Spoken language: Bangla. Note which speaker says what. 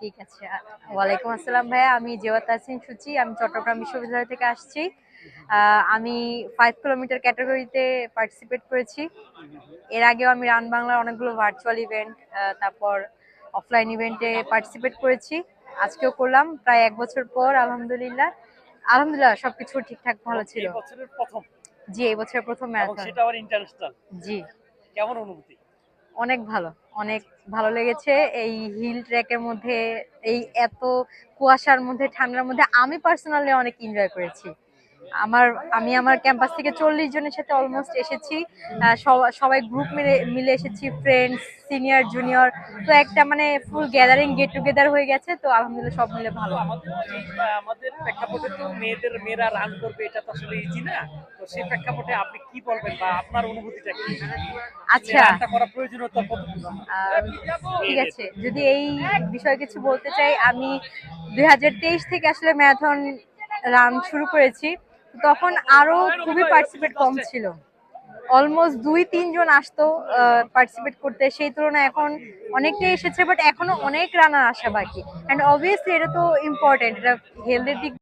Speaker 1: ঠিক আছে। ওয়ালাইকুম আসসালাম ভাইয়া, আমি জেওয়া তাসনিম সুচি, আমি চট্টগ্রাম বিশ্ববিদ্যালয় থেকে আসছি। আমি 5 কিলোমিটার ক্যাটাগরিতে পার্টিসিপেট করেছি। এর আগেও আমি রান বাংলার অনেকগুলো ভার্চুয়াল ইভেন্ট, তারপর অফলাইন ইভেন্টে পার্টিসিপেট করেছি। আজকেও করলাম প্রায় 1 বছর পর। আলহামদুলিল্লাহ আলহামদুলিল্লাহ সবকিছু ঠিকঠাক ভালো
Speaker 2: এবং
Speaker 1: ছিল।
Speaker 2: এই বছরের প্রথম,
Speaker 1: জি, এই বছরের প্রথম
Speaker 2: এবং
Speaker 1: ম্যারাথন।
Speaker 2: সেটা আবার ইন্টারন্যাশনাল।
Speaker 1: জি,
Speaker 2: কেমন অনুভূতি?
Speaker 1: অনেক ভালো, অনেক ভালো লেগেছে। এই হিল ট্র্যাকের মধ্যে, এই এত কুয়াশার মধ্যে, ঠান্ডার মধ্যে আমি পার্সোনালি অনেক এনজয় করেছি। আমার আমি আমার ক্যাম্পাস থেকে 40 জনের সাথে অলমোস্ট এসেছি। সবাই গ্রুপ মিলে মিলে এসেছি, ফ্রেন্ডস, সিনিয়র জুনিয়র। তো একটা মানে ফুল গ্যাদারিং, গেট টুগেদার হয়ে গেছে। তো আলহামদুলিল্লাহ সব মিলে
Speaker 2: তো
Speaker 1: ভালো।
Speaker 2: আমাদের প্রেক্ষাপটে তো মেয়েরা রান করবে, এটা তো আসলে ইজি না। তো সেই প্রেক্ষাপটে আপনি কি বলবেন বা আপনার অনুভূতিটা কি? আসলে
Speaker 1: আচ্ছা,
Speaker 2: রানটা করার প্রয়োজনীয়তা কতটুকু
Speaker 1: আহ, ঠিক
Speaker 2: মেয়েদের?
Speaker 1: আছে, যদি এই বিষয়ে কিছু বলতে চাই, আমি 2023 থেকে আসলে ম্যারাথন রান শুরু করেছি। তখন আরো খুবই পার্টিসিপেট কম ছিল। অলমোস্ট 2-3 জন আসতো পার্টিসিপেট করতে, সেই তুলনায় এখন অনেকটাই এসেছে, বাট এখনো অনেক রানার আসা বাকি। অ্যান্ড অবভিয়াসলি এটা তো ইম্পর্টেন্ট, এটা হেলথের দিক